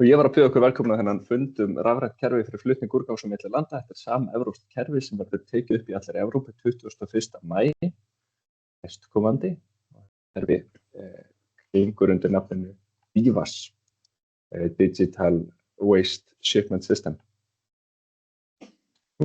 Og ég var að bjóða okkur velkomna þennan fund rafrænt kerfi fyrir flutning úrgangs á milli landa. Þetta samevrópskt kerfi sem verður tekið upp í allri Evrópu 21. maí næstkomandi. Kerfi gengur undir nafninu DIVAS, Digital Waste Shipment System.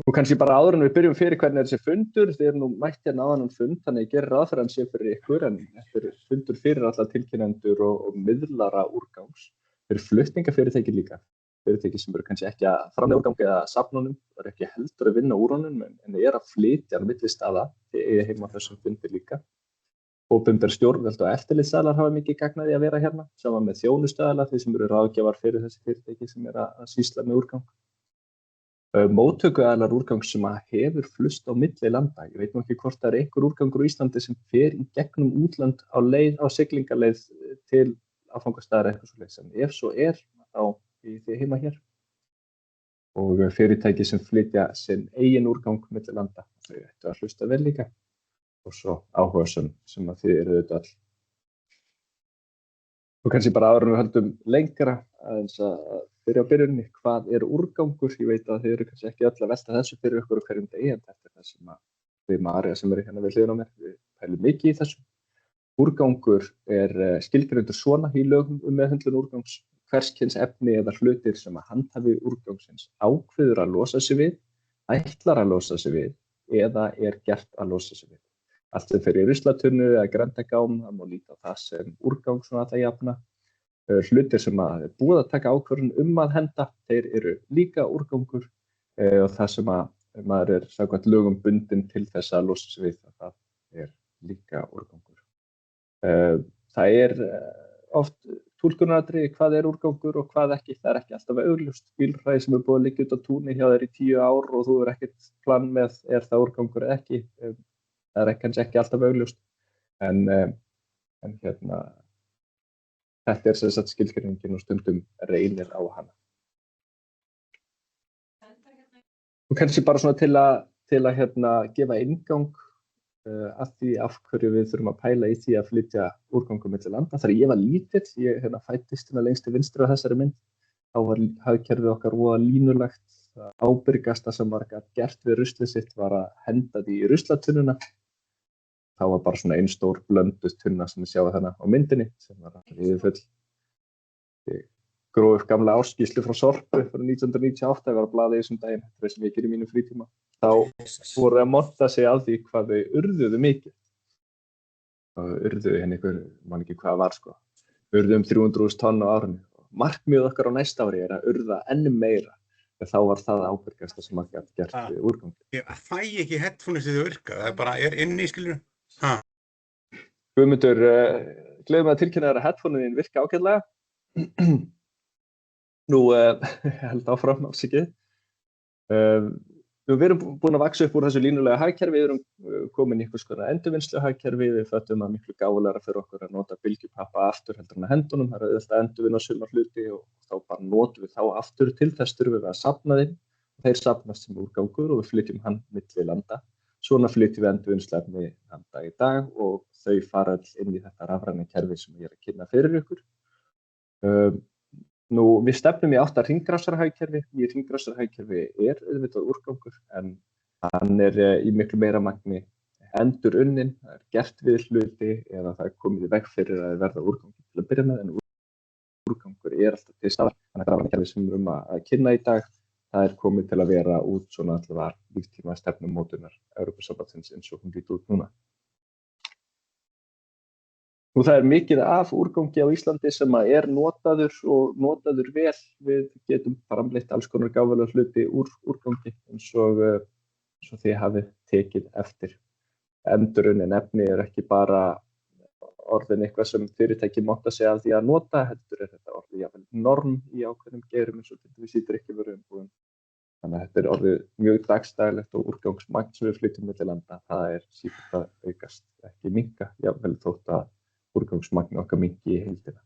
Og kannski bara áður en við byrjum fyrir hvernig þessi fundur, þið eru nú mætt hérna á þennan fund, þannig ég gerir ráð fyrir hann sé fyrir ykkur, en þetta er fundur fyrir alla tilkynnendur og miðlara úrgangs. Fyrir flutningafyrirtæki líka, fyrirtæki sem eru kannski ekki að framleiða úrgang eða safna honum, eru ekki heldur að vinna úr honum, en eru að flytja hann milli staða, þið eiga heima á þessum fundi líka. Opinber stjórnvöld og eftirlitsaðilar hafa mikið gagn að því að vera hérna, saman með þjónustuaðilar, þeir sem eru ráðgjafar fyrir þessi fyrirtæki sem eru að sýsla með úrgang. Móttökuaðilar úrgangs sem hefur flust á milli landa. Ég veit nú ekki hvort það er einhver úrgangur í Íslandi sem fer í gegnum útlönd á siglingaleið til áfangastæðar eitthvað svoleiðis, en ef svo þá í því heima hér. Og fyrirtæki sem flytja sinn eigin úrgang milli landa, þau ættu að hlusta vel líka. Og svo áhugasöm sem að þið eru auðvitað all. Og kannski bara áður en við höldum lengra aðeins að byrja á byrjunni, hvað er úrgangur? Ég veit að þið eru kannski ekki öll að velta þessu fyrir ykkur hverjum degi, en þetta er það sem við María sem eru hérna við hliðina á mér, við pælum mikið í þessu. Úrgangur er skilgreindur svona í lögum meðhöndlun úrgangs, hvers kyns efni eða hlutir sem að handhafi úrgangsins ákveður að losa sig við, ætlar að losa sig við eða er gert að losa sig við. Allt sem fer í ruslatunnu eða grenndargám, það má líta á það sem úrgang svona alla jafna. Hlutir sem að búið að taka ákvörðun að henda, þeir eru líka úrgangur og það sem að maður er samkvæmt lögum bundinn til þess að losa sig við, það er líka úrgangur. Það er oft túlkunaratriði hvað er úrgangur og hvað ekki, það er ekki alltaf augljóst. Bílhræði sem er búið að liggja út á túni hjá þér í 10 ár og þú er ekkert plan með er það úrgangur eða ekki. Það er kannski ekki alltaf augljóst, en hérna, þetta er sem sagt skilgreiningin og stundum reynir á hana. Og kannski bara svona til að hérna, gefa inngang að því af hverju við þurfum að pæla í því að flytja úrgangum milli landa. Þegar ég var lítill, ég fæddist hérna lengst til vinstri á þessari mynd, þá var hagkerfið okkar voða línulegt. Það ábyrgasta sem var gert við ruslið sitt var að henda því í ruslatunnuna. Það var bara svona ein stór blönduð tunna sem við sjáum þarna á myndinni sem var yfirfull. Ég gróf upp gamla ársskýrslu frá Sorpu frá 1998, ég var að blaða í þessum daginn, þetta er sem ég gerir í mínum frítíma. Þá voru að monta sig af því hvað þau urðuðu mikið. Og urðuðu henni ykkur, man ekki hvað var sko. Urðuðu 300.000 tonn á árinu. Markmið okkar á næsta ári er að urða enn meira. Þá var það ábyrgasta sem að gert við úrgangi. Ég fæ ekki headphone sem þau virka, það er bara inni í skilur. Guðmundur, gleðum að tilkynna þér að headphone-in virka ágætlega. Nú, held áfram afsikið. Við erum búin að vaxa upp úr þessu línulega hagkerfi, við erum komin í einhvers konar endurvinnslu hagkerfi, við föttum að miklu gáfulegra fyrir okkur að nota bylgjupappa aftur heldur en að hendunum, það er auðvitað að endurvinna suma hluti og þá bara notum við þá aftur til þess þurfum við að safna þeim. Þeir safnast sem úrgangur og við flytjum hann milli landa. Svona flytjum við endurvinnsluefni þann dag í dag og þau fara inn í þetta rafræna kerfi sem ég er að kynna fyrir ykkur. Nú, við stefnum í átt að hringrásarhagkerfi. Í hringrásarhagkerfi er auðvitað úrgangur en hann er í miklu meira magni endurunnin, það er gert við hluti eða það er komið í veg fyrir að verða úrgangur til að byrja með en úrgangur er alltaf til staðar. Þannig að rafræna kerfi sem við erum að kynna í dag, það er komið til að vera út svona allavega líftíma stefnumótunar Evrópusambandsins eins og hún lítur út núna. Nú, það er mikið af úrgangi á Íslandi sem er notaður og notaður vel. Við getum framleitt alls konar gáfulega hluti úr úrgangi eins og þið hafið tekið eftir. Endurunnin efni er ekki bara orðin eitthvað sem fyrirtæki monta sig af því að nota, heldur er þetta orðið jafnvel norm í ákveðnum geirum eins og til dæmis í drykkjarvöruumbúðum. Þannig að þetta er orðið mjög dagstæðilegt og úrgangsmagn sem við flytjum milli landa. Það er sífellt að aukast, ekki minnka, jafnvel þótt að úrgangsmagn okkar minnki í heildina.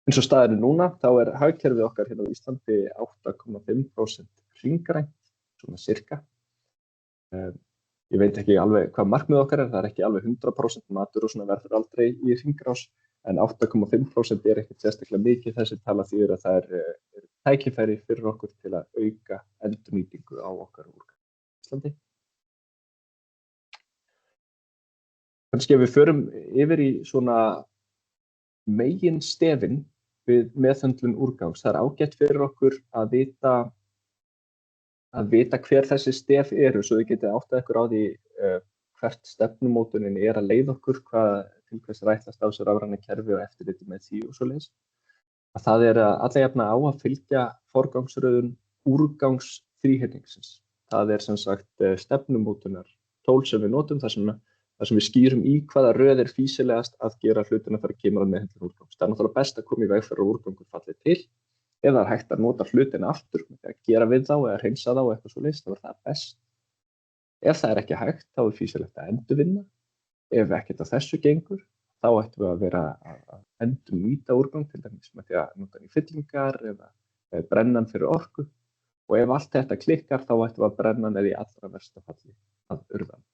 Eins og staðan er núna, þá er hagkerfið okkar hérna á Íslandi 8,5% hringrænt, svona cirka. Ég veit ekki alveg hvað markmið okkar er, það er ekki alveg 100% matur og svona verður aldrei í hringrás, en 8,5% ekkert sérstaklega mikið. Þessi tala þýðir að það er tækifæri fyrir okkur til að auka endurnýtingu á okkar úrgangi á Íslandi. Kannski ef við förum yfir í svona meginstefin við meðhöndlun úrgangs, það ágætt fyrir okkur að vita hver þessi stef eru, svo þið getið áttað ykkur á því hvert stefnumótunin að leiða okkur, til hvers ætlast á þessu rafræna kerfi og eftirliti með því og svoleiðis. Það alla jafna á að fylgja forgangsröðun úrgangsþríhyrningsins. Það sem sagt stefnumótunar tól sem við notum þar sem við skýrum í hvaða röð fýsilegast að gera hlutina þegar kemur að meðhöndlun úrgangs. Það náttúrulega best að koma í veg fyrir að úrgangur falli til. Ef það hægt að nota hlutina aftur, að gera við þá eða hreinsa þá eitthvað svoleiðis, þá það best. Ef það ekki hægt, þá fýsilegt að endurvinna. Ef ekkert af þessu gengur, þá ættum við að vera að endurnýta úrgang, til dæmis með því að nota hann í fyllingar eða brenna hann fyrir orku. Og ef allt þetta klikkar, þá ættum við að brenna hann eða í allra versta falli að urða hann.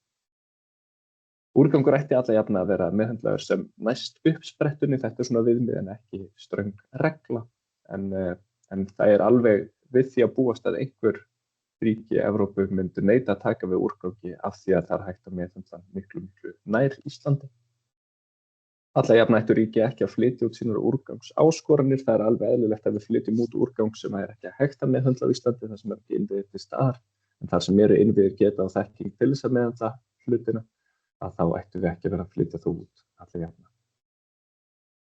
Úrgangur ætti alla jafna að vera meðhöndlaður sem næst uppsprettunni, þetta svona viðmið en ekki ströng regla. En það alveg við því að búast að einhver ríki Evrópu myndu neita að taka við úrgangi af því að það hægt að meðhöndla miklu nær Íslandi. Alla jafna ættu ríki ekki að flytja út sínar úrgangsáskoranir, það alveg eðlilegt að við flytjum út úrgang sem ekki hægt að meðhöndla á Íslandi, það sem ekki innviðir til staðar, en þar sem innviðir geta á þekking til þess að meðhöndla hlutina, að þá ættu við ekki að vera að flytja þú út alla jafna.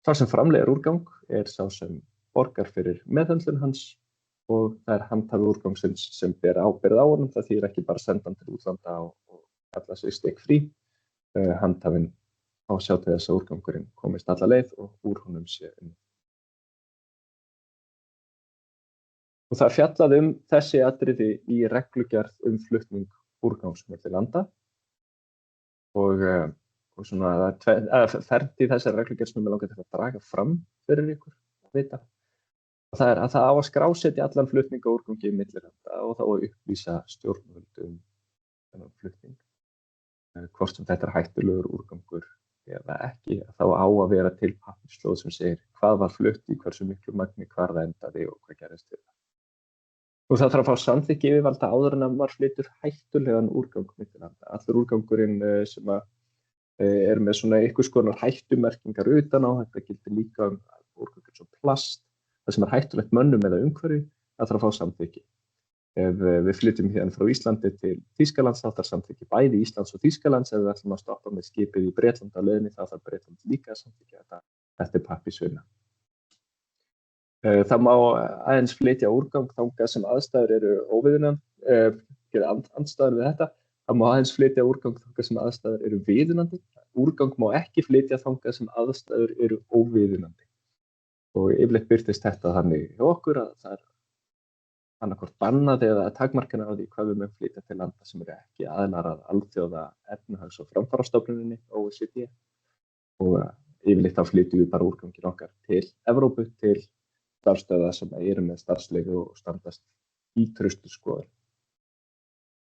Sá sem framleiðir úrgang sá sem borgar fyrir meðhöndlun hans og það handhafi úrgangsins sem ber ábyrgð á honum. Það þýðir ekki bara senda hann til útlanda og kalla sig stikkfrí. Handhafinn á að sjá til þess að úrgangurinn komist alla leið og úr honum sé unnið. Og það fjallað þessi atriði í reglugerð flutning úrgangs milli landa og svona fernt í þessari reglugerð sem mig langar til að draga fram fyrir ykkur að vita. Það að það á að skrásetja allan flutning á úrgangi milli landa og þá að upplýsa stjórnvöld þennan flutning. Hvort sem þetta hættulegur úrgangur eða ekki, þá á að vera til pappírslóð sem segir hvað var flutt í hversu miklu magni, hvar það endaði og hvað gerist við það. Og það þarf að fá samþykki yfirvalda áður en að maður flytur hættulegan úrgang milli landa. Allur úrgangurinn sem með svona einhvers konar hættumerkingar utan á, þetta gildir líka úrgangur svo plast, það sem hættulegt mönnum eða umhverfi, það þarf að fá samþykki. Ef við flytjum hérna frá Íslandi til Þýskalands, þá þarf samþykki bæði Íslands og Þýskalands. Ef við ætlum að stoppa með skipið í Bretland á leiðinni, þá þarf Bretland líka að samþykkja þetta pappírsvinna. Það má aðeins flytja úrgang þangað sem aðstæður óviðunandi, andstæður við þetta. Það má aðeins flytja úrgang þangað sem aðstæður viðunandi. Úrgang má ekki flytja þangað sem aðstæður óviðunandi. Og yfirleitt birtist þetta þannig hjá okkur að það annaðhvort bannað eða takmarkanir á því hvað við mögum flytja til landa sem ekki aðilar að alþjóða efnahags- og framfarastofnuninni OECD. Og yfirleitt þá flytjum við bara úrganginn okkar til Evrópu, til starfsstöðva sem með starfsleyfi og standast í trausturskoðun.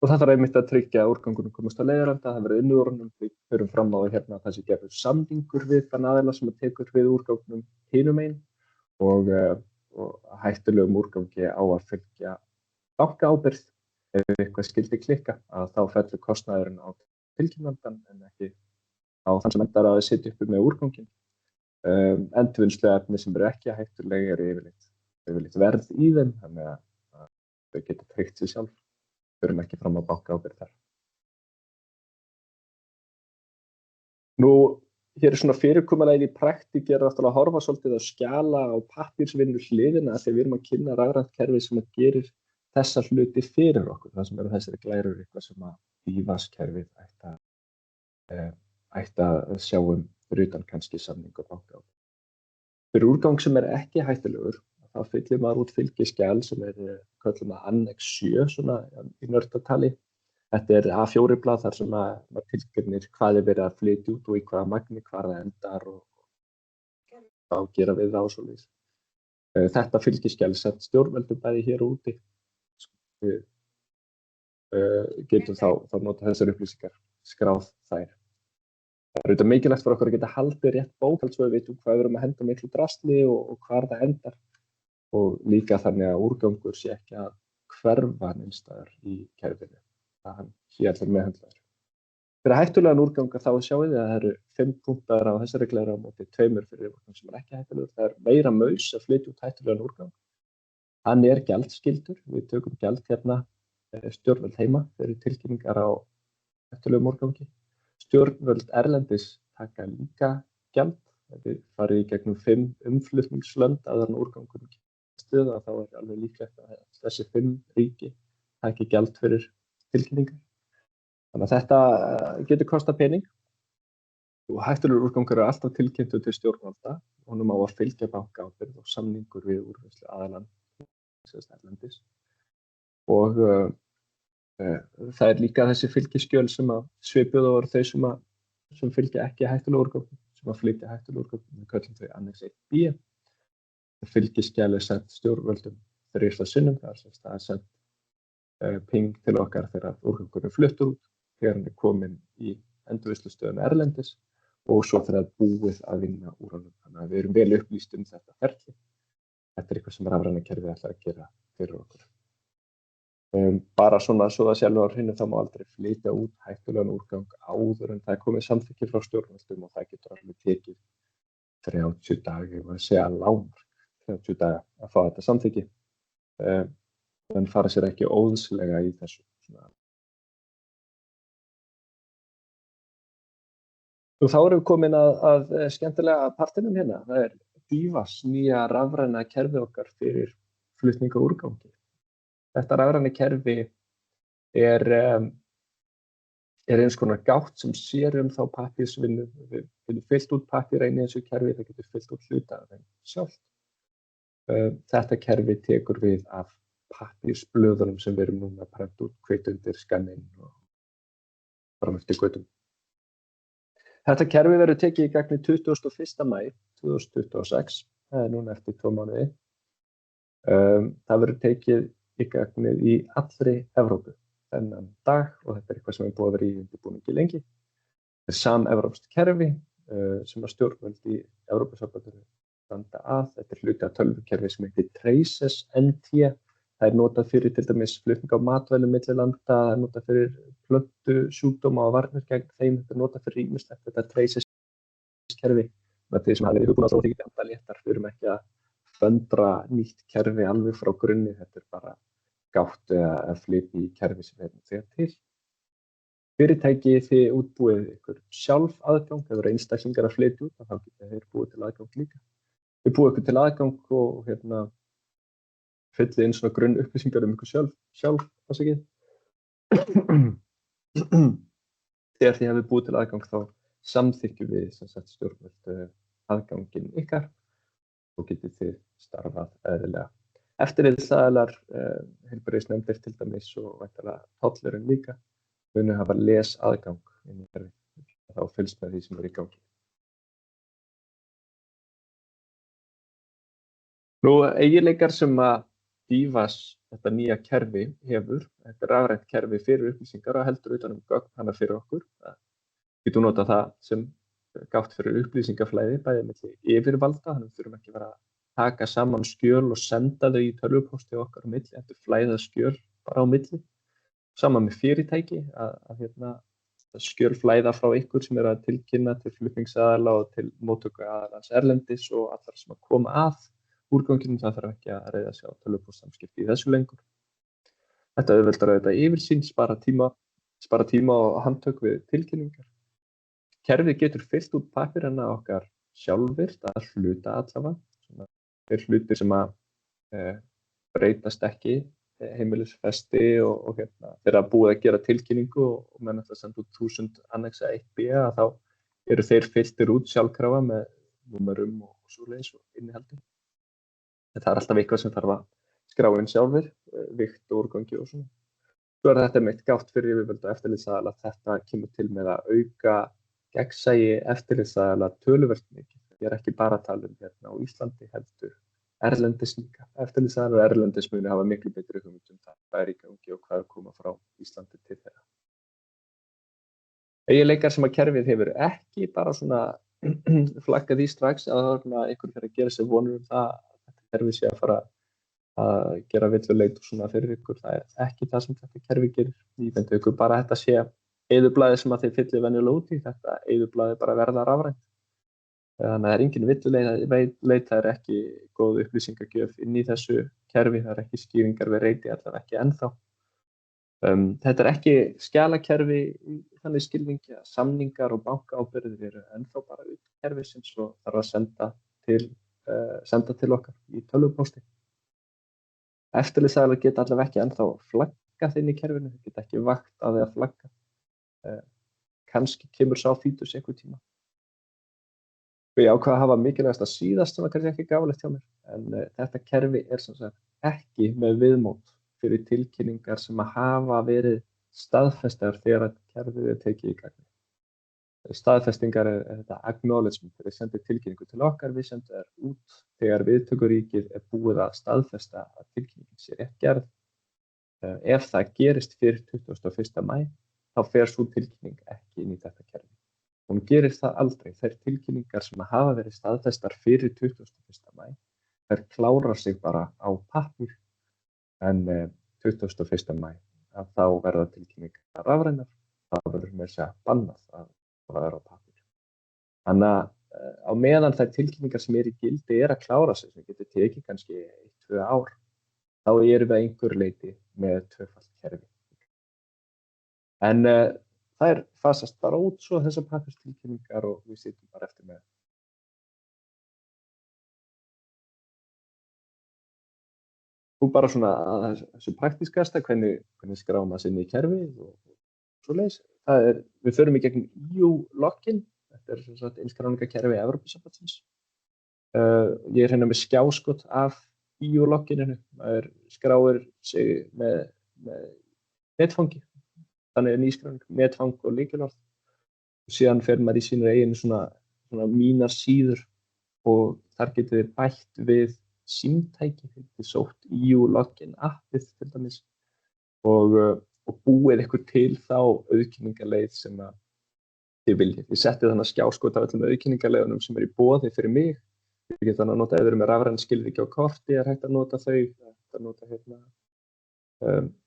Og það þarf einmitt að tryggja að úrgangurinn komast á leiðarenda, það verður unnið úr honum. Við förum fram á hérna að það sé gerður samningur við þann aðila sem tekur við úrganginum hinum megin og hættulegum úrgangi á að fylgja bankaábyrgð. Ef eitthvað skyldi klikka, að þá fellur kostnaðurinn á tilkynnandann en ekki á þann sem endar að sitja uppi með úrganginn. Endurvinnsluefni sem ekki hættuleg yfirleitt verð í þeim, þannig að þau geta tryggt sig sjálf. Förum ekki fram á bankaábyrgð þar. Nú, hér svona fyrirkomulagið í praktík að horfa svolítið á skjala og pappírsvinnu hliðina af því við erum að kynna rafrænt kerfi sem gerir þessa hluti fyrir okkur. Það sem þessari glærur eitthvað sem að BIVAS-kerfið ætti að sjá fyrir utan kannski samning og bankaábyrgð. Fyrir úrgang sem ekki hættulegur, þá fyllir maður út fylgiskjal sem köllum að Annex 7 svona í nördatali. Þetta A4-blað þar sem maður tilgreinir hvað verið að flytja út og í hvaða magni, hvar það endar og þá gera við það og svoleiðis. Þetta fylgiskjal sett stjórnvöldum bæði hér úti. Við getum þá nota þessar upplýsingar, skráð þær. Það auðvitað mikilvægt fyrir okkur að geta haldið rétt bókhald svo við vitum hvað við erum að henda miklu drasli og hvar það endar. Og líka þannig að úrgangur sé ekki að hverfa neins staðar í kerfinu. Að hann sé allir meðhöndlaður. Fyrir hættulegan úrgang þá sjáið þið að það eru 5 punktar á þessari reglu á móti 2 fyrir úrgang sem ekki hættulegur. Það meira maus að flytja út hættulegan úrgang. Hann gjaldskyldur. Við tökum gjald hérna stjórnvöld heima fyrir tilkynningar á hættulegum úrgangi. Stjórnvöld erlendis taka líka gjald. Við farið í gegnum 5 umflutningslönd að þann úrgangur stuða þá alveg líklegt að þessi 5 ríki taki gjald fyrir tilkynningar. Þannig að þetta getur kostað pening. Og hættulegur úrgangur alltaf tilkynntur til stjórnvalda. Honum á að fylgja bankaábyrgð og samningur við úrvinnslu aðilann erlendis. Og það líka þessi fylgiskjöl sem að svipuð og þau sem fylgja ekki hættulegur úrgangi, sem að flytja hættulegur úrgangi. Við köllum þau Annex 1B. Fylgiskjal sent stjórnvöldum 3 sinnum. Það sent ping til okkar þegar úrgangur fluttur út, þegar hann kominn í endurvinnslustöðina erlendis og svo þegar búið að vinna úr honum. Þannig að við erum vel upplýst þetta ferli. Þetta eitthvað sem rafræna kerfið ætlar að gera fyrir okkur. Bara svona svo það sjálfur á hreinu þá má aldrei flytja út hættulegan úrgang áður en það komið samþykki frá stjórnvöldum og það getur alveg tekið 30 daga, ég var að segja lágmark 30 daga að fá þetta samþykki. En fara sér ekki óðslega í þessu. Og þá erum við komin að skemmtilega partinum hérna. Það DIVAS, nýja rafræna kerfi okkar fyrir flutninga úrgangi. Þetta rafræna kerfi eins konar gátt sem sér þá pappírsvinnu. Við getum fyllt út pappír í þessu kerfi, það getur fyllt út hluta af þeim sjálft. Þetta kerfi tekur við af pappírsblöðunum sem við erum núna að prenta út, kveitundir, skanninn og fram eftir götum. Þetta kerfi verður tekið í gagnið 21. maí 2026, það núna eftir 2 mánuði. Það verður tekið í gagnið í allri Evrópu þennan dag og þetta eitthvað sem búið að vera í undirbúningi lengi. Þetta samevrópskt kerfi sem að stjórnvöld í Evrópusambandinu standa að. Þetta hluti af tölvukerfi sem heitir Traces NT. Það notað fyrir til dæmis flutning á matvælum milli landa, það notað fyrir plöntusjúkdóma og varnir gegn þeim, þetta notað fyrir ýmislegt þetta Traces kerfi. Með því sem hann hugbúin að þróa enda léttar, við erum ekki að föndra nýtt kerfi alveg frá grunni, þetta bara gátt að flytja í kerfi sem við þegar til. Fyrirtæki þið útbúið ykkur sjálf aðgang, ef það eru einstaklingar að flytja út, þá getið þeir búið til aðgang líka. Við búið ykkur til aðgang og fyllið inn svona grunn upplýsingar ykkur sjálf afsakið. Þegar þið hafið búið til aðgang þá samþykkjum við stjórnvöld aðganginn ykkar og getið þið starfað eðlilega. Eftirlitsaðilar, heilbrigðisnefndir til dæmis og væntanlega tollurinn líka munu hafa lesaðgang inn í kerfið. Þá fylgst með því sem í gangi. Eiginleikar sem að DIVAS, þetta nýja kerfi, hefur, þetta rafrænt kerfi fyrir upplýsingar og heldur utan gögn hana fyrir okkur. Getum notað það sem gátt fyrir upplýsingaflæði, bæði milli yfirvalda, þannig við þurfum ekki að vera að taka saman skjöl og senda þau í tölvupósti okkar á milli, þetta flæða skjöl bara á milli. Saman með fyrirtæki að skjöl flæða frá ykkur sem að tilkynna til flutningsaðila og til móttökuaðilans erlendis og allar sem að koma að úrganginum, það þarf ekki að reiða sig á tölvupóstsamskipti í þessu lengur. Þetta auðveldar auðvitað yfirsýn, spara tíma og handtök við tilkynningar. Kerfið getur fyllt út pappírana okkar sjálfvirkt að hluta allavega. Þeir hlutir sem að breytast ekki, heimilisfesti og þeirra búið að gera tilkynningu og menn ætla að senda út 1000 Annex 1B að þá eru þeir fylltir út sjálfkrafa með númerum og svoleiðis og innihaldi. Það alltaf eitthvað sem þarf að skrá inn sjálfur, vikt og úrgangi og svona. Svo þetta meitt gátt fyrir yfirvöld og eftirlitsaðila að þetta kemur til með að auka gegnsæi eftirlitsaðila töluvert mikið. Ég ekki bara að tala hérna á Íslandi heldur erlendis líka. Eftirlitsaðilar erlendis muni hafa miklu betri hugmynd það hvað í gangi og hvað koma frá Íslandi til þeirra. eiginleikar sem að kerfið hefur ekki bara svona flaggað því strax að einhver fyrir að gera sér vonur það að þetta kerfi sé að fara að gera villuleit og svona fyrir ykkur. Það ekki það sem þetta kerfi gerir. Ég bendi ykkur bara að þetta sé eyðublaðið sem að þið fyllir venjulega út í. Þetta eyðublaðið bara verða rafrænt. Þannig að það engin villuleit, það ekki góð upplýsingagjöf inn í þessu kerfi, það ekki skýringar við reiti, allavega ekki ennþá. Þetta ekki skjalakerfi í þannig skilningi að samningar og bankaábyrgðir eru ennþá bara út kerfi sem svo þarf að senda til okkar í tölvupósti. Eftirlitsaðilar geta allavega ekki ennþá flaggað inn í kerfinu, þeir geta ekki vakt að því að flagga. Kannski kemur sá fítus einhver tíma. Ég ákvað að hafa mikilvægast að síðast sem kannski ekki gáfulegt hjá mér, en þetta kerfi sem sagt ekki með viðmót fyrir tilkynningar sem að hafa verið staðfestar þegar að kerfið tekið í gagnið. Staðfestingar þetta acknowledgement, þegar við sendum tilkynningu til okkar, við sendum þær út þegar viðtökuríkið búið að staðfesta að tilkynningin sé rétt gerð. Ef það gerist fyrir 21. maí, þá fer sú tilkynning ekki inn í þetta kerfi. Hún gerir það aldrei. Þær tilkynningar sem hafa verið staðfestar fyrir 21. maí, þær klárar sig bara á pappír, en 21. maí að þá verða tilkynningar rafrænar, það verður með þess að bannað að það verður á pappír. Þannig að á meðan þær tilkynningar sem í gildi að klára sig, sem getur tekið kannski 1-2 ár, þá erum við að einhver leyti með tvöfalt kerfi. En þær fasast bara út svo þessar pappírstilkynningar og við sitjum bara eftir með. Og bara svona að þessu praktískasta, hvernig skráum maður sig inn í kerfið og svoleiðis. Við förum í gegnum EU-login, þetta sem sagt innskráningakerfi Evrópusambandsins. Ég hérna með skjáskot af EU-logininu, maður skráir sig með netfangi, þannig nýskráning, netfang og lykilorð. Og síðan fer maður í sínu eigin svona mínar síður og þar getur þið bætt við símtæki, þið sótt EU-login appið til dæmis og búið ykkur til þá auðkenningaleið sem að þið viljið. Ég setti þannig skjáskot af öllum auðkenningaleiðunum sem í boði fyrir mig. Við getum þannig að nota ef við erum með rafræn skilríki á korti, hægt að nota þau, hægt að nota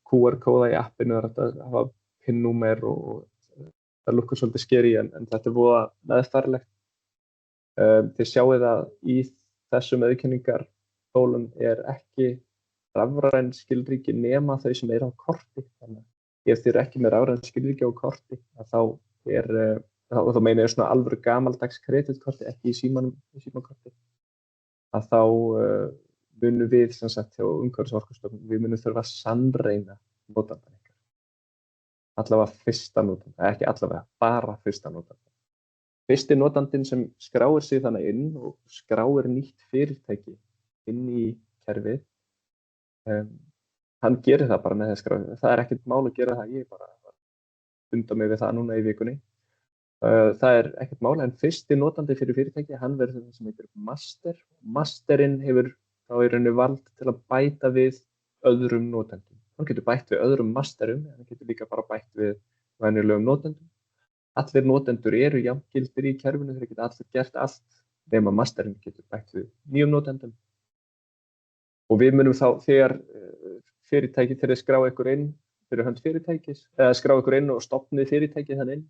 QR-kóða í appinu, hægt að hafa PIN-númer og það lukkar svolítið skeri en þetta voða meðfærlegt. Þið sjáið að í þessum auðkenningartólum ekki rafræn skilríki nema þau sem á korti. Þannig að ef þið eru ekki með rafræn skilríki á korti, þá meina ég svona alvöru gamaldags kreditkorti, ekki í símakorti, að þá munum við sem sagt hjá Umhverfis- og Orkustofnun, við munum þurfa að sannreyna notandann ykkar. Allavega fyrsta notandann, ekki allavega, bara fyrsta notandann. Fyrsti notandinn sem skráir sig þannig inn og skráir nýtt fyrirtæki inn í kerfið, hann gerir það bara með þess skráð. Það ekkert mál að gera það, ég bara funda mig við það núna í vikunni. Það ekkert mál, en fyrsti notandi fyrir fyrirtæki, hann verður það sem heitir master. Masterinn hefur þá í rauninni vald til að bæta við öðrum notendum. Hann getur bætt við öðrum masterum, en hann getur líka bara bætt við venjulegum notendum. Allir notendur eru jafngildir í kerfinu, þeir geta allir gert allt, nema masterinn getur bætt við nýjum notendum. Og við munum þá þegar fyrirtæki til að skrá ykkur inn fyrir hönd fyrirtækis, eða skrá ykkur inn og stofnið fyrirtækið þannig inn,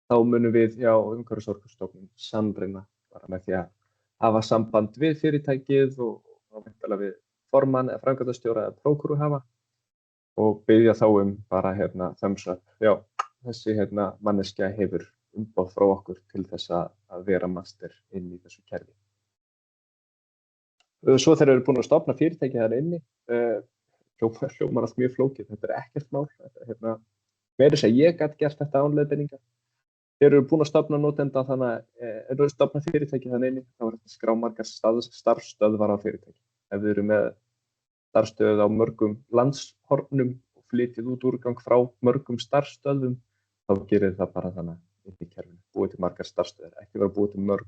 þá munum við hjá Umhverfis- og Orkustofnun sannreyna bara með því að hafa samband við fyrirtækið og væntanlega við formann eða framkvæmdastjóra eða prókúruhafa og biðja þá bara thumbs up. Já, þessi manneskja hefur umboð frá okkur til þess að vera master inn í þessu kerfi. Svo þegar við erum búin að stofna fyrirtæki þarna inni, hljómar allt mjög flókið, þetta ekkert mál. Meira þess að ég gat gert þetta án leiðbeininga. Þegar við erum búin að stofna notenda þannig að við stofna fyrirtæki þannig inni, þá þetta skrá margar starfsstöðvar á fyrirtæki. Ef við erum með starfsstöð á mörgum landshornum og flytjið út úrgang frá mörgum starfsstöðum, þá gerir það bara þannig inn í kerfinu, búið til margar starfsstöðar, ekki vera búið til mörg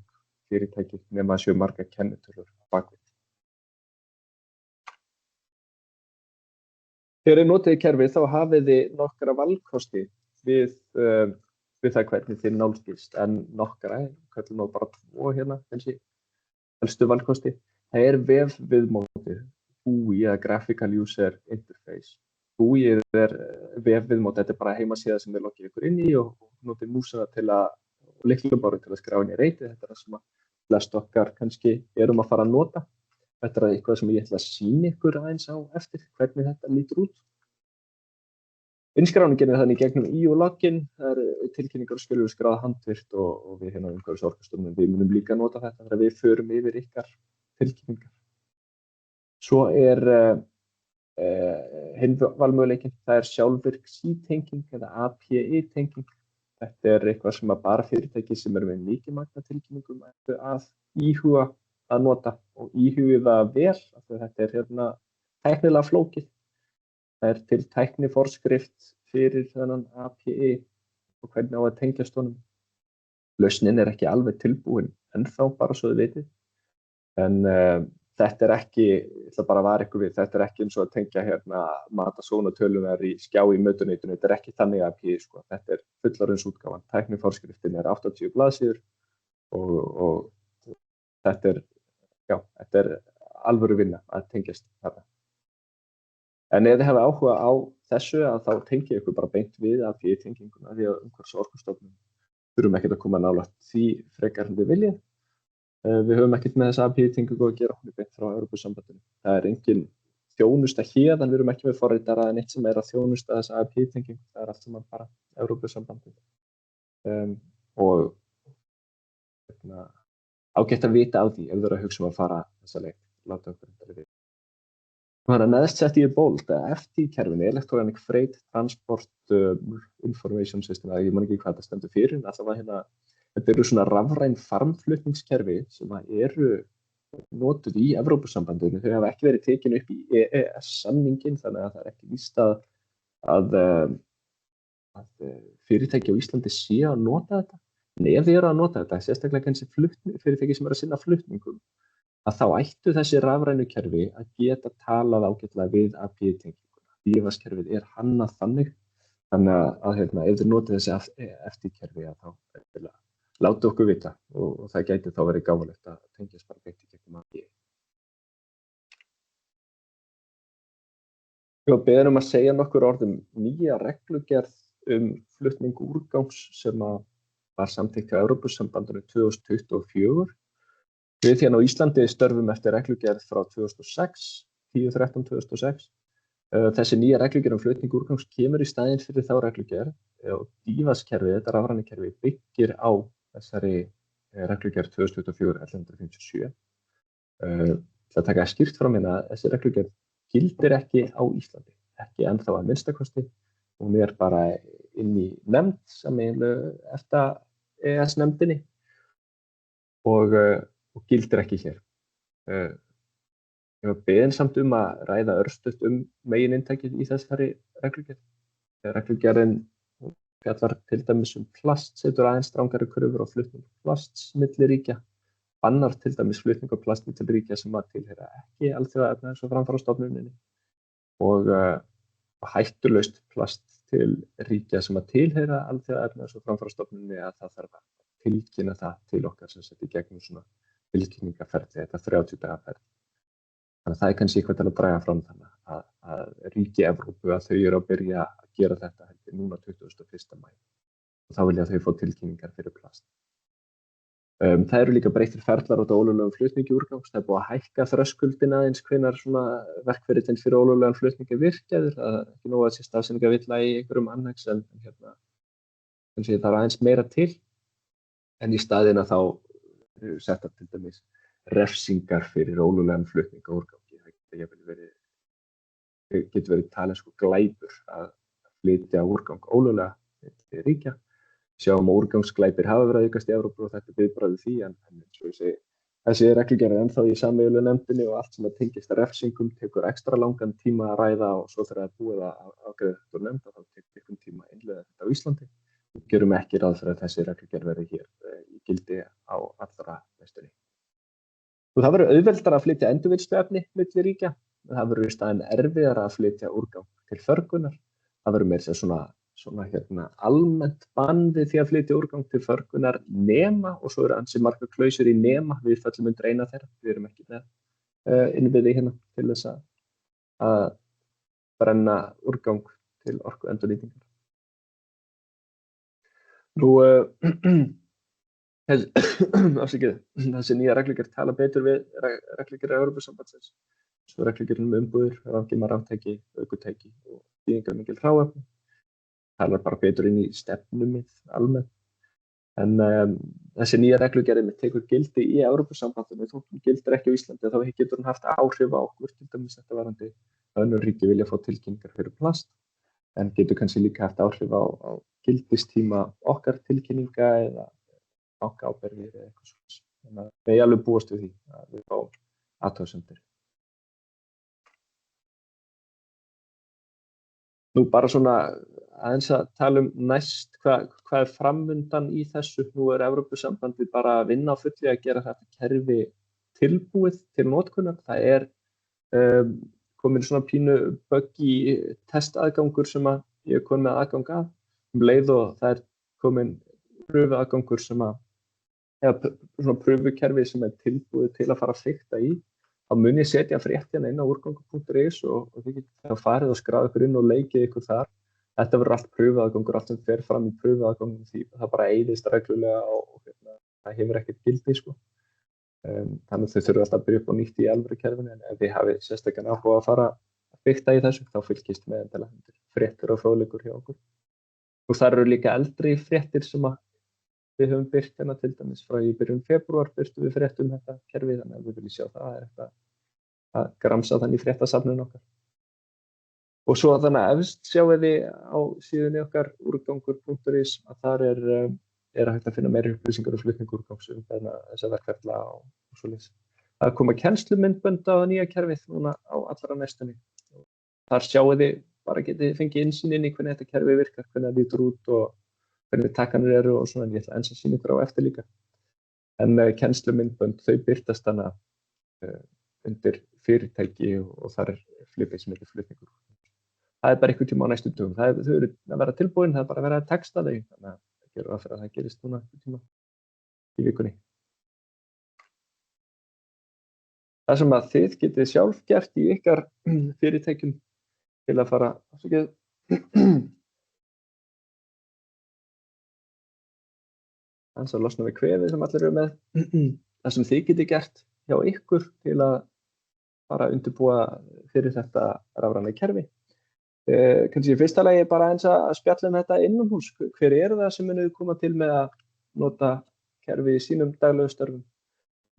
fyrirtæki nema að séu margar kennitölur bakvið. Þegar þið notið kerfið þá hafið þið nokkra valkosti við við það hvernig þið nálgist, en nokkra, köllum nú bara 2 hérna, kannski, helstu valkosti. Það vefviðmótið, GUI eða Graphical User Interface. GUI vefviðmót, þetta bara heimasíða sem þið loggið ykkur inn í og notið músina til að, og lyklaborðið til að skrá inn í reitið. Þetta það sem að flest okkar kannski að fara að nota. Þetta eitthvað sem ég ætla að sýna ykkur aðeins á eftir, hvernig þetta lítur út. Innskráningin þannig gegnum EU-login, það tilkynningar og skjölur skráð handvirkt og við hérna umhverfis Orkustofnun, við munum líka nota þetta þegar við förum yfir ykkar tilkynningar. Svo hinn valmöguleikinn, það sjálfvirk sítenging eða API-tenging. Þetta eitthvað sem að bara fyrirtæki sem með mikið magna tilkynningum að íhuga að nota og íhugið það vel, af því þetta hérna tæknilega flókið. Það til tækniforskrift fyrir þennan API og hvernig á að tengjast honum. Lausnin ekki alveg tilbúin ennþá, bara svo þið vitið. En þetta ekki, ég ætla bara að vara ykkur við, þetta ekki eins og að tengja hérna matasónatölunar í skjá í mötuneytinu. Þetta ekki þannig API, sko. Þetta fullorðinsútgáfan. Tækniforskriftin 80 blaðsíður og þetta þetta alvöru vinna að tengjast þarna. En ef þið hafa áhuga á þessu, þá tengi ykkur bara beint við API-tenginguna, því að umhverfis Orkustofnun þurfum ekkert að koma nálægt því frekar en við viljið. Við höfum ekkert með þessa API-tengingu að gera, hún beint frá Evrópusambandinu. Það engin þjónusta héðan, við erum ekki með forritara en eitt sem að þjónusta þessa API-tengingu, það allt saman bara Evrópusambandinu. Og ágætt að vita á því ef þau eru að hugsa að fara þessa leið, láta okkur þetta við. Það neðst sett í BOLT, FT-kerfinu, Electronic Freight Transport Information System, ég man ekki hvað það stendur fyrir, en alltaf hérna, þetta eru svona rafræn farmflutningskerfi sem eru notuð í Evrópusambandinu. Þau hafa ekki verið tekin upp í EES-samningin, þannig að það ekki víst að fyrirtæki á Íslandi sé að nota þetta. En ef þið eru að nota þetta, sérstaklega kannski fyrirtæki sem eru að sinna flutningum, að þá ættu þessi rafrænu kerfi að geta talað ágætlega við API-tenginguna. DIVAS-kerfið hannað þannig að hérna, ef þið notið þessi FT-kerfi þá láta okkur vita og það gæti þá verið gáfulegt að tengjast bara beint í gegnum API. Ég var beðinn að segja nokkur orð nýja reglugerð flutning úrgangs sem var samþykkt hjá Evrópusambandinu 2024. Við hérna á Íslandi störfum eftir reglugerð frá 2006, 10-13-2006. Þessi nýja reglugerð flutning úrgangs kemur í staðinn fyrir þá reglugerð og DIVAS-kerfið, þetta rafræna kerfi, byggir á þessari reglugerð 2024-1157. Það taka skýrt fram hérna að þessi reglugerð gildir ekki á Íslandi, ekki ennþá að minnstakosti. Hún bara inn í nefnd sameiginlegu EFTA-EES-nefndinni og gildir ekki hér. Ég var beðinn samt að ræða örstutt megininntakið í þessari reglugerð. Reglugerðin fjallar til dæmis plast, setur aðeins strangari kröfur á flutning plasts milli ríkja, bannar til dæmis flutning á plasti til ríkja sem tilheyra ekki alþjóða efnahags- og framfarastofnuninni og hættulaust plast til ríkja sem tilheyra alþjóða efnahags- og framfarastofnuninni að það þarf að tilkynna það til okkar sem setja í gegnum svona tilkynningaferli, þetta 30 daga ferli. Þannig að það kannski eitthvað til að draga fram þannig að ríki Evrópu að þau eru að byrja að gera þetta núna 21. maí og þá vilja þau fá tilkynningar fyrir plast. Það eru líka breyttir ferlar á ólöglegum flutningi úrgangs. Það búið að hækka þröskuldina aðeins hvenær verkferillinn fyrir ólöglegan flutningi virkjaður. Það ekki nóg að sé stafsetningarvilla í einhverjum annex en hérna kannski það aðeins meira til. En í staðina þá eru settar til dæmis refsingar fyrir ólöglegan flutning á úrgangi. Það getur verið talið glæpur að flytja úrgang ólöglega til ríkja. Sjáum að úrgangsglæpir hafa verið að aukast í Evrópu og þetta viðbragð því en eins og ég segi, þessi reglugerð ennþá í sameiginlegu nefndinni og allt sem tengist refsingum tekur ekstra langan tíma að ræða og svo þegar það búið að afgreiða þetta úr nefnd þá tekur einhvern tíma að innleiða þetta á Íslandi. Við gerum ekki ráð fyrir að þessi reglugerð verði hér í gildi á allra næstunni. Og það verður auðveldara að flytja endurvinnsluefni milli ríkja. Það verður í staðinn erfiðara að flytja úrgang til förgunar. Það verður meira sem svona svona almennt bann við því að flytja úrgang til förgunar nema, og svo eru ansi margar klausur í nema, við fellum undir eina þeirra, við erum ekki með innviði hérna til þess að brenna úrgang til orkuendurnýtingar. Nú, þessi nýja reglugerð tala betur við reglugerðir Evrópusambandsins. Svo reglugerðin umbúðir, rafgeymar, raftæki, ökutæki og þýðingarmikil hráefni. Talar bara betur inn í stefnumið almennt. En þessi nýja reglugerð tekur gildi í Evrópusambandinu, þótt hún gildir ekki á Íslandi, þá getur hún haft áhrif á okkur, til dæmis þetta varðandi önnur ríki vilja fá tilkynningar fyrir plast, en getur kannski líka haft áhrif á gildistíma okkar tilkynninga eða bankaábyrgðir eða eitthvað svona. Þannig að við alveg búast við því að við fáum athugasemdir. Nú bara svona aðeins að tala næst hvað framundan í þessu. Nú Evrópusambandið bara að vinna á fullu að gera þetta kerfi tilbúið til notkunar. Það komin svona pínu buggy testaðgangur sem að ég kom með aðgang að leið og það komin pröfuaðgangur sem eða svona pröfukerfi sem tilbúið til að fara að fikta í. Þá mun ég setja fréttina inn á úrgangur.is og þið getið farið og skráð ykkur inn og leikið ykkur þar. Þetta verður allt pröfuaðgangur, allt sem fer fram í pröfuaðgangur því það bara eyðist reglulega og það hefur ekkert gildi sko. Þannig að þau þurfa alltaf að byrja upp á nýtt í alvöru kerfinu, en ef þið hafið sérstakann áhuga að fara að fikta í þessu, þá fylgist með endilega fréttir og fróðleikur hjá okkur. Og það eru líka eldri fréttir sem við höfum birt hérna til dæmis frá í byrjun febrúar birtum við frétt þetta kerfi, þannig að við viljum sjá það þetta að gramsa þannig í fréttasafninu okkar. Og svo þannig að efst sjáum við á síðunni okkar úrgangur.is að þar hægt að finna meiri upplýsingar og flutningur úrgangs þessa verkferla og svoleiðis. Það koma kennslumyndbönd á nýja kerfið núna á allra næstunni. Þar sjáum við bara getið fengið innsýn inn í hvernig þetta kerfi virkar, hvernig það lítur út og hvernig takkanir eru og svona, en ég ætla eins að sýna ykkur á eftir líka. En kennslumyndbönd, þau birtast þannig undir fyrirtæki og þar flipið sem heitir flutningur. Það bara einhvern tíma á næstu dögum. Þau eru að vera tilbúin, það bara að vera að texta þau. Þannig að það gerur að það gerist núna einhvern tíma í vikunni. Það sem að þið getið sjálf gert í ykkar fyrirtækjum til að fara að losna við kvefið sem allir eru með. Það sem þið getið gert hjá ykkur til að fara að undirbúa fyrir þetta rafræna kerfi. Kannski í fyrsta lagi bara eins að spjalla þetta innanhús. Hver eru það sem munið koma til með að nota kerfi í sínum daglegu störfum?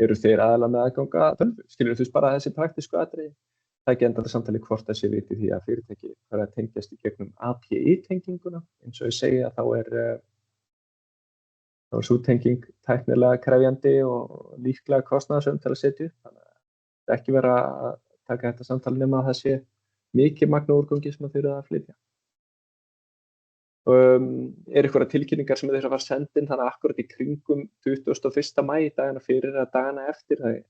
Eru þeir aðalega með aðganga tölvu? Skilur þú bara þessi praktísku atriði? Það er ekki endalega samtali hvort þessi viti því að fyrirtæki fara að tengjast í gegnum API-tenginguna. Eins og ég segja þá er sú tenging tæknilega krefjandi og líklega kostnaðarsöm til að setja upp. Þannig að það er ekki vera að taka þetta samtali nema að það sé mikið magna úrgangi sem þeir eru að flytja. Einhverjar tilkynningar sem þeir að fara að senda inn þannig akkurat í kringum 21. maí, dagana fyrir eða dagana eftir. Það er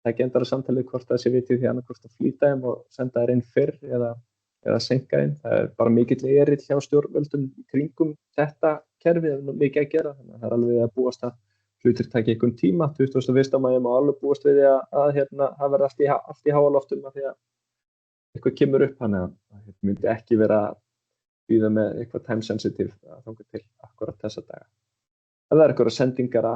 ekki endalega samtalið hvort það sé vitið því annarkvort að flýta þeim og senda þeir inn fyrr eða senka þeim. Það er bara mikill erill hjá stjórnvöldum í kringum þetta kerfi, það er mikið að gera. Þannig að það er alveg að búast að hlutir taki einhvern tíma. 21. maí má alveg búast við að það verði allt í háaloftum af því að eitthvað kemur upp, þannig að þetta myndi ekki vera að bíða með eitthvað time sensitive að þangað til akkurat þessa daga. Ef það er einhverjar sendingar á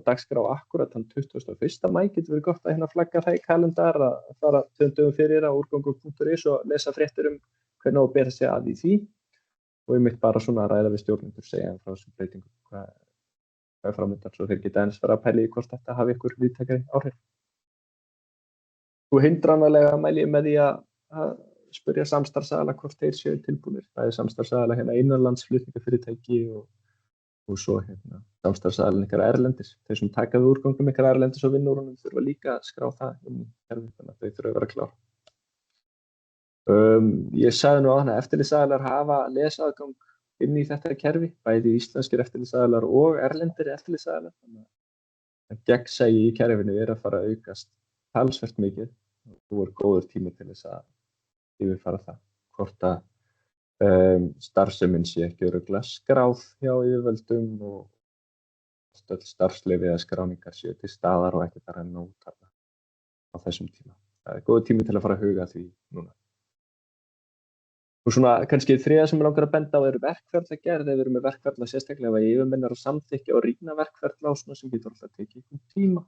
dagskrá akkurat þann 21. maí getur verið gott að flagga það í kalendar að fara 2 dögum fyrir á úrgangur.is og lesa fréttir hvernig á að bera sig að í því og ég mitt bara svona að ræða við stjórnendur segja frá þessum breytingum hvað er framöndan svo þeir geta eins vera að pæla í hvort þetta hafi ykkur víðtækari áhrif. Og hindranlega mæli ég með því að spyrja samstarfsaðila hvort þeir séu tilbúnir. Það er samstarfsaðila innanlandsflutningafyrirtæki og svo samstarfsaðilin ykkar erlendis. Þeir sem taka við úrgangum ykkar erlendis og vinna úr honum þurfa líka að skrá það inn í kerfið, þannig að þau þurfa að vera klár. Ég sagði nú að eftirlitsaðilar hafa lesaðgang inn í þetta kerfi, bæði íslenskir eftirlitsaðilar og erlendir eftirlitsaðilar. Þannig að gegnsæi í kerfinu er að fara að aukast talsvert mikið og þú er góður tími til þess að yfirfara það, hvort að Starfsemin sé ekki örugglega skráð hjá yfirvöldum og öll starfsleyfi eða skráningar séu til staðar og ekki bara nóg þarna á þessum tíma. Það góður tími til að fara að huga að því núna. Og svona kannski þriðja sem ég langar að benda á eru verkferlagerð. Ef við erum með verkferla sérstaklega ef yfirmenn eru að samþykkja og rýna verkferla og svona sem getur alltaf tekið einhvern tíma.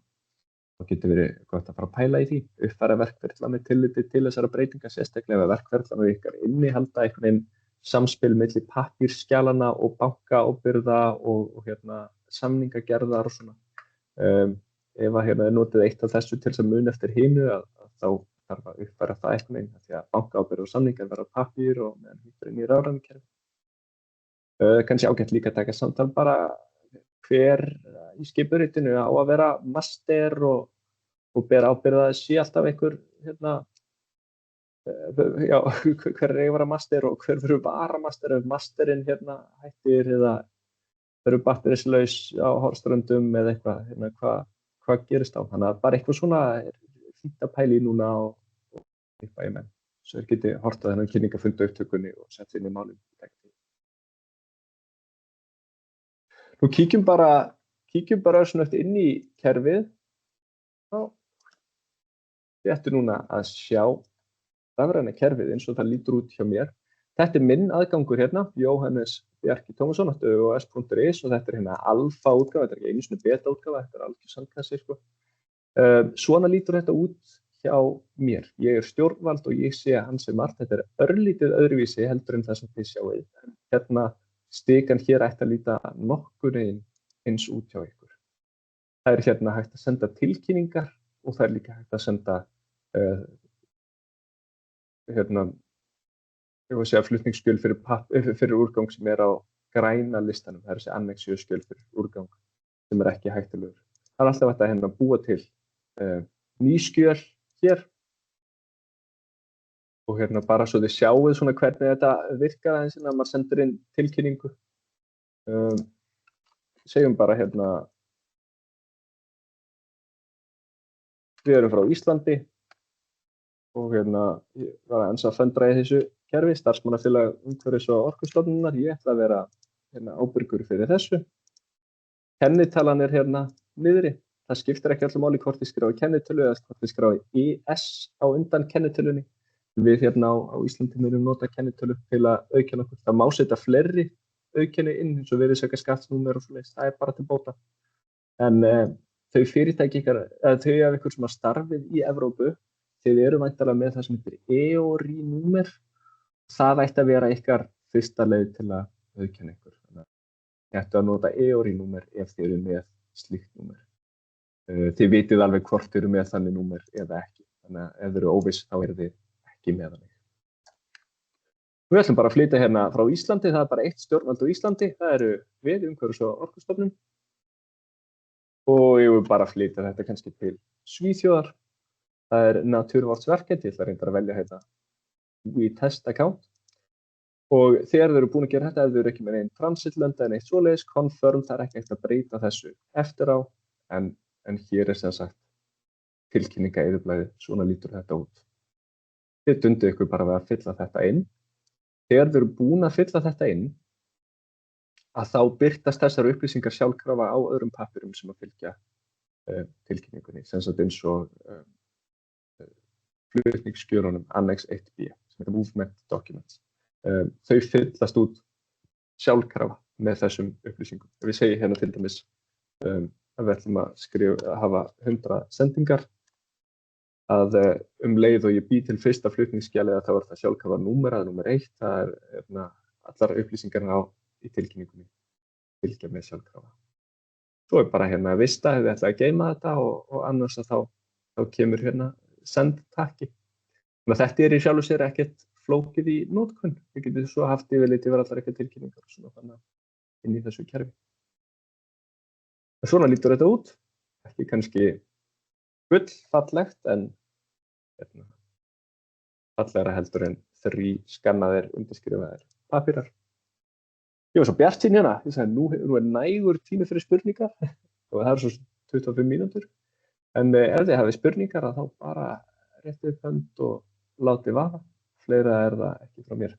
Þá getur verið gott að fara að pæla í því, uppfæra verkferla með tilliti til þessara breytinga, sérstaklega ef verkferlan og ykkar innihalda einhvern veginn samspil milli pappírsskjalana og bankaábyrgða og samningagerðar og svona. Ef að er notið eitt af þessu til þess að muna eftir hinu þá þarf að uppfæra það einhvern veginn því að bankaábyrgð og samningar verða á pappír og meðan hitt inn í rafrænu kerfi. Kannski ágætt líka að taka samtal bara hver í skipuritinu á að vera master og bera ábyrgð að sé alltaf einhver hver er að vera master og hver verður bara master ef masterinn hættir eða verður batterislaus á Hornströndum eða eitthvað hvað gerist á. Þannig að bara eitthvað svona er fínt að pæla í núna og eitthvað í menn. Svo þeir geti horft á þennan kynningafund upptökunni og sett inn í málum. Nú kíkjum bara svona eftir inn í kerfið. Þið ættu núna að sjá rafræna kerfið eins og það lítur út hjá mér. Þetta er minn aðgangur Jóhannes Bjarki Tómasson .is og þetta er alfa útgáfa, þetta er ekki einu sinni beta útgáfa, þetta er algjör sandkassi sko. Svona lítur þetta út hjá mér. Ég er stjórnvald og ég sé ansi margt. Þetta er örlítið öðruvísi heldur en það sem þið sjáið. Stikan hér ætti að líta nokkur eins út hjá ykkur. Það er hægt að senda tilkynningar og það er líka hægt að senda flutningsskjöl fyrir úrgang sem er á græna listanum. Það er þessi annexjöskjöl fyrir úrgang sem er ekki hættulegur. Það er alltaf hægt að búa til ný skjöl hér og bara svo þið sjáuð svona hvernig þetta virkar aðeins að maður sendur inn tilkynningu. Segjum bara við erum frá Íslandi og ég var aðeins að föndra í þessu kerfi, starfsmannafélag Umhverfis- og Orkustofnunar. Ég ætla að vera ábyrgur fyrir þessu. Kennitalan er niðri. Það skiptir ekki allir máli hvort þið skráið kennitölu eða hvort þið skráið ES á undan kennitölunni. Við á Íslandi munum nota kennitölu til að auðkenna okkur. Það má setja fleiri auðkenni inn eins og virðisaukaskattsnúmer og svoleiðis. Það er bara til bóta. En þau fyrirtæki eða þau af ykkur sem starfið í Evrópu, þið eru væntanlega með það sem heitir EORI-númer. Það ætti að vera ykkar fyrsta leið til að auðkenna ykkur. Þannig að þið ættu að nota EORI-númer ef þið eru með slíkt númer. Þið vitið alveg hvort þið eru með þannig númer eða ekki. Þannig að ef þið eru óviss þá eru þið ekki með þannig. Við ætlum bara að flytja frá Íslandi. Það er bara eitt stjórnvald á Íslandi. Það eru við, Umhverfis- og Orkustofnun. Og ég vil bara flytja þetta kannski til Svíþjóðar. Það er Naturvårdsverket. Ég ætla reyndar að velja We Test Account. Og þegar þau eru búin að gera þetta, ef þau eru ekki með einn transitlönd en eitt svoleiðis, confirm, það er ekki hægt að breyta þessu eftir á. En hér er sem sagt tilkynningaeyðublaðið, svona lítur þetta út. Þið dundið ykkur bara við að fylla þetta inn. Þegar þau eru búin að fylla þetta inn, að þá birtast þessar upplýsingar sjálfkrafa á öðrum pappírum sem að fylgja tilkynningunni, sem sagt eins og flutningsskjölunum Annex 1b, sem heitir Movement Documents. Þau fyllast út sjálfkrafa með þessum upplýsingum. Ef við segjum til dæmis að við ætlum að hafa 100 sendingar, að leið og ég bý til fyrsta flutningsskjalið þá er það sjálfkrafa númerað, númer 1, það er allar upplýsingarna í tilkynningunni fylgja með sjálfkrafa. Svo er bara að vista ef við ætlum að geyma þetta og annars að þá kemur sendtakki. Þetta er í sjálfu sér ekkert flókið í notkun. Við getum svo haft yfirlit yfir allar eitthvað tilkynningar og svona þannig inn í þessu kerfi. Svona lítur þetta út. Ekki kannski gullfallegt en fallegra heldur en 3 skannaðir undirskrifaðir pappírar. Ég var svo bjartsýn ég sagði nú er nægur tími fyrir spurningar og það er svo 25 mínútur. En ef þið hafið spurningar þá bara réttið upp hönd og látið vaða. Fleira er það ekki frá mér.